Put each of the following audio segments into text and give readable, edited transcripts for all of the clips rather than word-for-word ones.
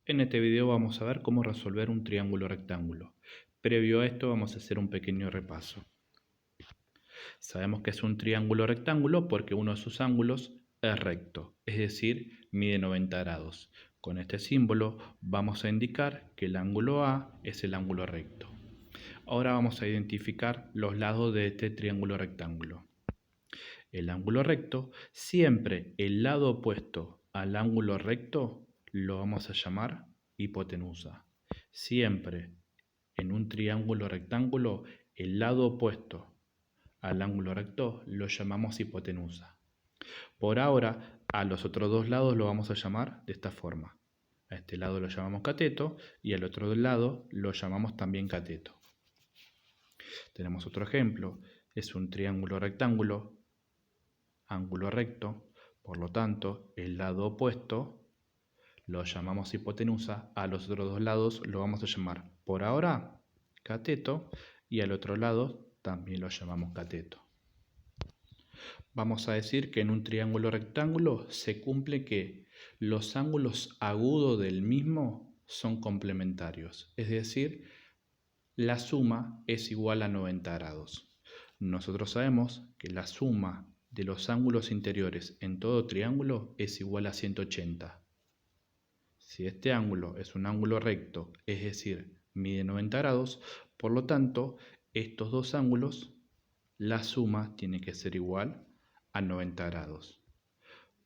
En este video vamos a ver cómo resolver un triángulo rectángulo. Previo a esto vamos a hacer un pequeño repaso. Sabemos que es un triángulo rectángulo porque uno de sus ángulos es recto, es decir, mide 90 grados. Con este símbolo vamos a indicar que el ángulo A es el ángulo recto. Ahora vamos a identificar los lados de este triángulo rectángulo. El ángulo recto, siempre el lado opuesto al ángulo recto lo vamos a llamar hipotenusa. Siempre en un triángulo rectángulo, el lado opuesto al ángulo recto lo llamamos hipotenusa. Por ahora, a los otros dos lados lo vamos a llamar de esta forma. A este lado lo llamamos cateto y al otro lado lo llamamos también cateto. Tenemos otro ejemplo. Es un triángulo rectángulo, ángulo recto, por lo tanto, el lado opuesto lo llamamos hipotenusa, a los otros dos lados lo vamos a llamar por ahora cateto y al otro lado también lo llamamos cateto. Vamos a decir que en un triángulo rectángulo se cumple que los ángulos agudos del mismo son complementarios, es decir, la suma es igual a 90 grados. Nosotros sabemos que la suma de los ángulos interiores en todo triángulo es igual a 180. Si este ángulo es un ángulo recto, es decir, mide 90 grados, por lo tanto, estos dos ángulos, la suma tiene que ser igual a 90 grados.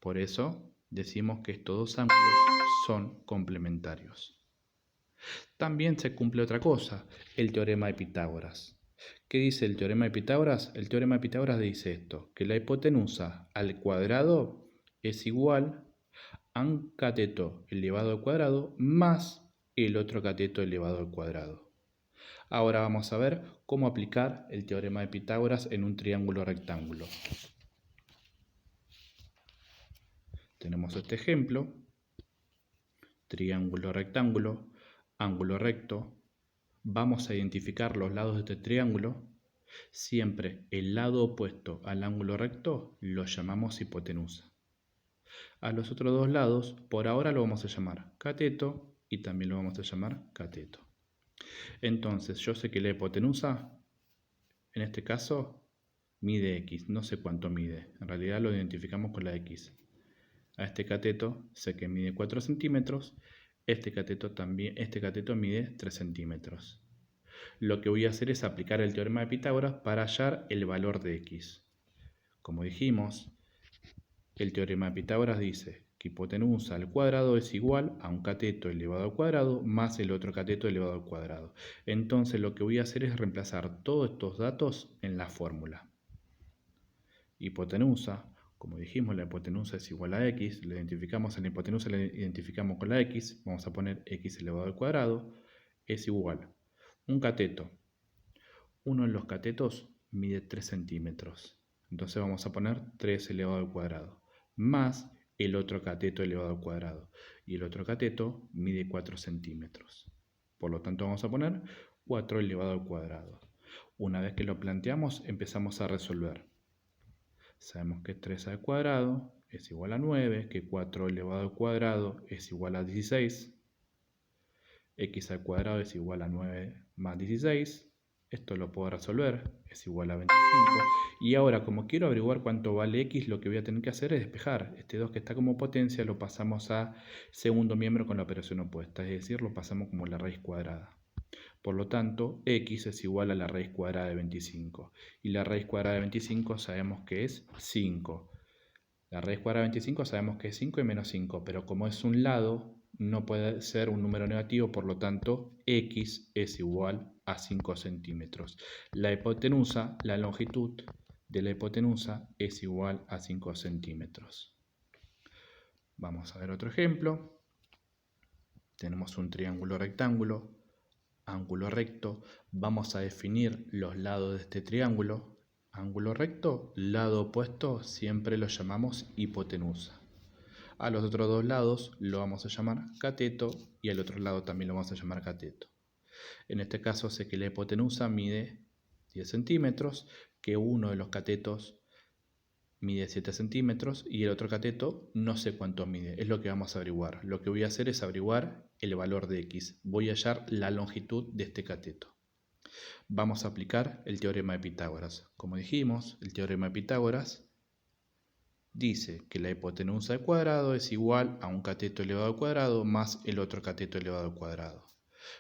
Por eso decimos que estos dos ángulos son complementarios. También se cumple otra cosa, el teorema de Pitágoras. ¿Qué dice el teorema de Pitágoras? El teorema de Pitágoras dice esto, que la hipotenusa al cuadrado es igual a un cateto elevado al cuadrado más el otro cateto elevado al cuadrado. Ahora vamos a ver cómo aplicar el teorema de Pitágoras en un triángulo rectángulo. Tenemos este ejemplo, triángulo rectángulo, ángulo recto. Vamos a identificar los lados de este triángulo. Siempre el lado opuesto al ángulo recto lo llamamos hipotenusa. A los otros dos lados, por ahora lo vamos a llamar cateto y también lo vamos a llamar cateto. Entonces, yo sé que la hipotenusa, en este caso, mide x. No sé cuánto mide. En realidad lo identificamos con la x. A este cateto sé que mide 4 centímetros. Este cateto mide 3 centímetros. Lo que voy a hacer es aplicar el teorema de Pitágoras para hallar el valor de x. Como dijimos, el teorema de Pitágoras dice que hipotenusa al cuadrado es igual a un cateto elevado al cuadrado más el otro cateto elevado al cuadrado. Entonces lo que voy a hacer es reemplazar todos estos datos en la fórmula. Hipotenusa, como dijimos, la hipotenusa es igual a x, la identificamos en la hipotenusa, la identificamos con la x, vamos a poner x elevado al cuadrado, es igual. Un cateto, uno de los catetos mide 3 centímetros, entonces vamos a poner 3 elevado al cuadrado, más el otro cateto elevado al cuadrado, y el otro cateto mide 4 centímetros. Por lo tanto vamos a poner 4 elevado al cuadrado. Una vez que lo planteamos, empezamos a resolver. Sabemos que 3 al cuadrado es igual a 9, que 4 elevado al cuadrado es igual a 16, x al cuadrado es igual a 9 más 16, esto lo puedo resolver, es igual a 25, y ahora como quiero averiguar cuánto vale x, lo que voy a tener que hacer es despejar. Este 2 que está como potencia lo pasamos a segundo miembro con la operación opuesta, es decir, lo pasamos como la raíz cuadrada. Por lo tanto, x es igual a la raíz cuadrada de 25. Y la raíz cuadrada de 25 sabemos que es 5. La raíz cuadrada de 25 sabemos que es 5 y menos 5, pero como es un lado, no puede ser un número negativo, por lo tanto, x es igual a 5 centímetros. La hipotenusa, la longitud de la hipotenusa es igual a 5 centímetros. Vamos a ver otro ejemplo. Tenemos un triángulo rectángulo, ángulo recto. Vamos a definir los lados de este triángulo. Ángulo recto, lado opuesto, siempre lo llamamos hipotenusa. A los otros dos lados lo vamos a llamar cateto y al otro lado también lo vamos a llamar cateto. En este caso sé que la hipotenusa mide 10 centímetros, que uno de los catetos mide 7 centímetros y el otro cateto no sé cuánto mide, es lo que vamos a averiguar. Lo que voy a hacer es averiguar el valor de x, voy a hallar la longitud de este cateto. Vamos a aplicar el teorema de Pitágoras. Como dijimos, el teorema de Pitágoras dice que la hipotenusa al cuadrado es igual a un cateto elevado al cuadrado más el otro cateto elevado al cuadrado.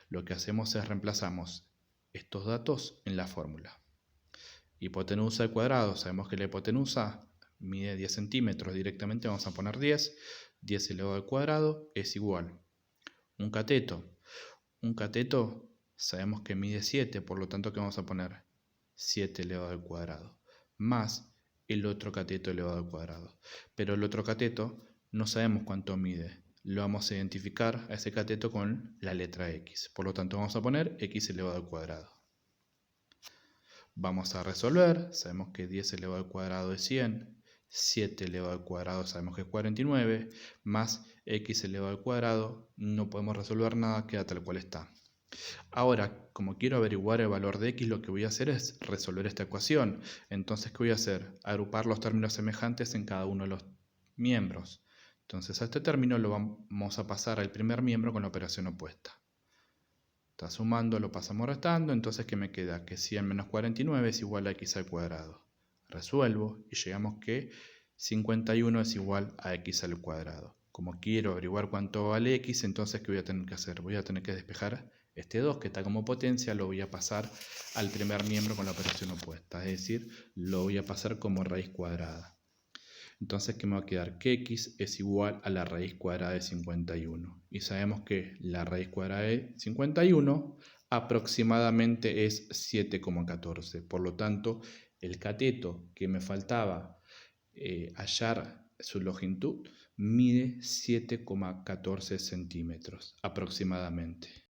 Lo que hacemos es reemplazamos estos datos en la fórmula. Hipotenusa al cuadrado, sabemos que la hipotenusa mide 10 centímetros, directamente vamos a poner 10. 10 elevado al cuadrado es igual. Un cateto sabemos que mide 7, por lo tanto, ¿qué vamos a poner? 7 elevado al cuadrado, más el otro cateto elevado al cuadrado. Pero el otro cateto no sabemos cuánto mide. Lo vamos a identificar a ese cateto con la letra x. Por lo tanto, vamos a poner x elevado al cuadrado. Vamos a resolver. Sabemos que 10 elevado al cuadrado es 100. 7 elevado al cuadrado sabemos que es 49. Más x elevado al cuadrado. No podemos resolver nada, queda tal cual está. Ahora, como quiero averiguar el valor de x, lo que voy a hacer es resolver esta ecuación. Entonces, ¿qué voy a hacer? Agrupar los términos semejantes en cada uno de los miembros. Entonces, a este término lo vamos a pasar al primer miembro con la operación opuesta. Está sumando, lo pasamos restando, entonces ¿qué me queda? Que 100 menos 49 es igual a x al cuadrado. Resuelvo y llegamos que 51 es igual a x al cuadrado. Como quiero averiguar cuánto vale x, entonces ¿qué voy a tener que hacer? Voy a tener que despejar este 2 que está como potencia, lo voy a pasar al primer miembro con la operación opuesta, es decir, lo voy a pasar como raíz cuadrada. Entonces, ¿qué me va a quedar? Que x es igual a la raíz cuadrada de 51. Y sabemos que la raíz cuadrada de 51 aproximadamente es 7,14. Por lo tanto, el cateto que me faltaba hallar su longitud mide 7,14 centímetros aproximadamente.